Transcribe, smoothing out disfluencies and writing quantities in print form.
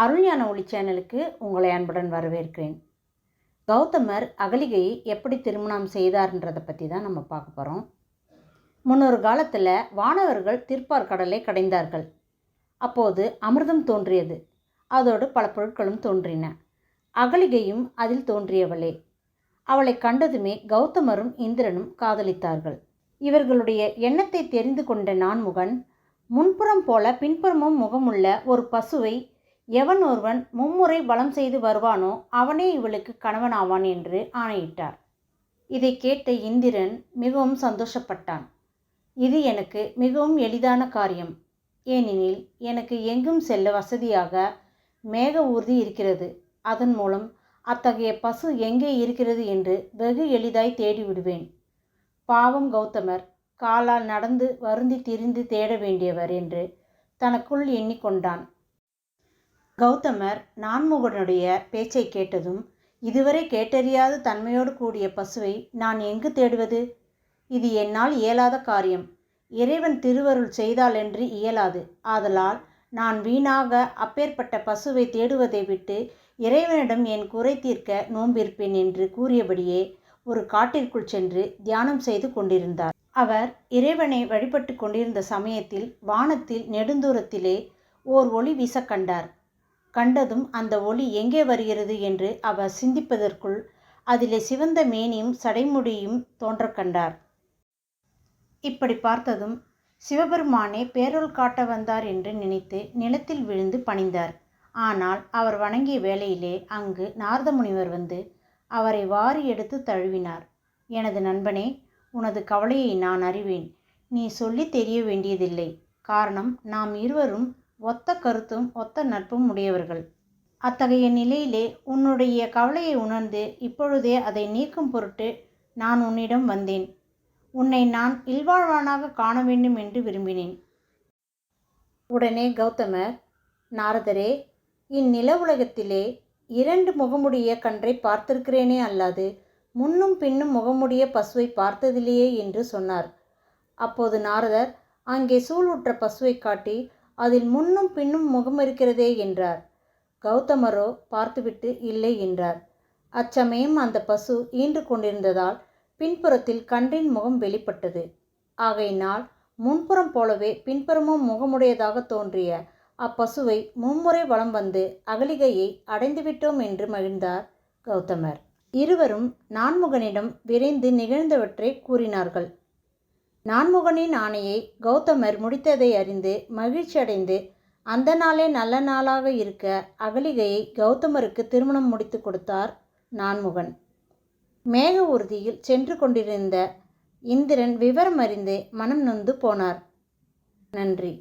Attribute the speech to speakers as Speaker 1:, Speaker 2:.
Speaker 1: அருள்ஞான ஒளி சேனலுக்கு உங்களை அன்புடன் வரவேற்கிறேன். கௌதமர் அகலிகையை எப்படி திருமணம் செய்தார்ன்றதை பற்றி தான் நம்ம பார்க்க போகிறோம். முன்னொரு காலத்தில் வானவர்கள் திருப்பார்கடலை கடைந்தார்கள். அப்போது அமிர்தம் தோன்றியது. அதோடு பல பொருட்களும் தோன்றின. அகலிகையும் அதில் தோன்றியவளே. அவளை கண்டதுமே கௌதமரும் இந்திரனும் காதலித்தார்கள். இவர்களுடைய எண்ணத்தை தெரிந்து கொண்ட நான்முகன், முன்புறம் போல பின்புறமும் முகமுள்ள ஒரு பசுவை எவன் ஒருவன் மும்முறை வலம் செய்து வருவானோ அவனே இவளுக்கு கணவனாவான் என்று ஆணையிட்டார். இதை கேட்ட இந்திரன் மிகவும் சந்தோஷப்பட்டான். இது எனக்கு மிகவும் எளிதான காரியம். ஏனெனில் எனக்கு எங்கும் செல்ல வசதியாக மேக ஊர்தி இருக்கிறது. அதன் மூலம் அத்தகைய பசு எங்கே இருக்கிறது என்று வெகு எளிதாய் தேடிவிடுவேன். பாவம் கௌதமர் காலால் நடந்து வருந்தி திரிந்து தேட வேண்டியவர் என்று தனக்குள் எண்ணிக்கொண்டான். கௌதமர் நான்முகனுடைய பேச்சை கேட்டதும், இதுவரை கேட்டறியாத தன்மையோடு கூடிய பசுவை நான் எங்கு தேடுவது? இது என்னால் இயலாத காரியம். இறைவன் திருவருள் செய்தாலென்று இயலாது. ஆதலால் நான் வீணாக அப்பேற்பட்ட பசுவை தேடுவதை விட்டு இறைவனிடம் என் குறை தீர்க்க நோம்பிருப்பேன் என்று கூறியபடியே ஒரு காட்டிற்குள் சென்று தியானம் செய்து கொண்டிருந்தார். அவர் இறைவனை வழிபட்டு கொண்டிருந்த சமயத்தில் வானத்தில் நெடுந்தூரத்திலே ஓர் ஒளி வீச கண்டார். கண்டதும் அந்த ஒளி எங்கே வருகிறது என்று அவர் சிந்திப்பதற்குள் அதிலே சிவந்த மேனியும் சடைமுடியும் தோன்ற கண்டார். இப்படி பார்த்ததும் சிவபெருமானே பேரொள் காட்ட வந்தார் என்று நினைத்து நிலத்தில் விழுந்து பணிந்தார். ஆனால் அவர் வணங்கிய வேளையிலே அங்கு நாரத முனிவர் வந்து அவரை வாரி எடுத்து தழுவினார். எனது நண்பனே, உனது கவலையை நான் அறிவேன். நீ சொல்லி தெரிய வேண்டியதில்லை. காரணம், நாம் இருவரும் ஒத்த கருத்தும் ஒத்த நட்பும் உடையவர்கள். அத்தகைய நிலையிலே உன்னுடைய கவலையை உணர்ந்து இப்பொழுதே அதை நீக்கும் பொருட்டு நான் உன்னிடம் வந்தேன். உன்னை நான் இல்வாழ்வானாக காண வேண்டும் என்று விரும்பினேன். உடனே கௌதமர், நாரதரே, இந்நில உலகத்திலே 2 முகமுடைய கன்றை பார்த்திருக்கிறேனே அல்லாது முன்னும் பின்னும் முகமுடைய பசுவை பார்த்ததில்லையே என்று சொன்னார். அப்போது நாரதர் அங்கே சூளுற்ற பசுவை காட்டி, அதில் முன்னும் பின்னும் முகம் இருக்கிறதே என்றார். கௌதமரோ பார்த்துவிட்டு இல்லை என்றார். அச்சமயம் அந்த பசு ஈன்று கொண்டிருந்ததால் பின்புறத்தில் கன்றின் முகம் வெளிப்பட்டது. ஆகையினால் முன்புறம் போலவே பின்புறமும் முகமுடையதாக தோன்றிய அப்பசுவை மும்முறை வலம் வந்து அகலிகையை அடைந்துவிட்டோம் என்று மகிழ்ந்தார் கௌதமர். இருவரும் நான்முகனிடம் விரைந்து நிகழ்ந்தவற்றை கூறினார்கள். நான்முகனின் ஆணையை கௌதமர் முடித்ததை அறிந்து மகிழ்ச்சியடைந்து அந்த நாளே நல்ல நாளாக இருக்க அகலிகையை கௌதமருக்கு திருமணம் முடித்து கொடுத்தார் நான்முகன். மேக ஊர்தியில் சென்று கொண்டிருந்த இந்திரன் விவரம் அறிந்து மனம் நொந்து போனார். நன்றி.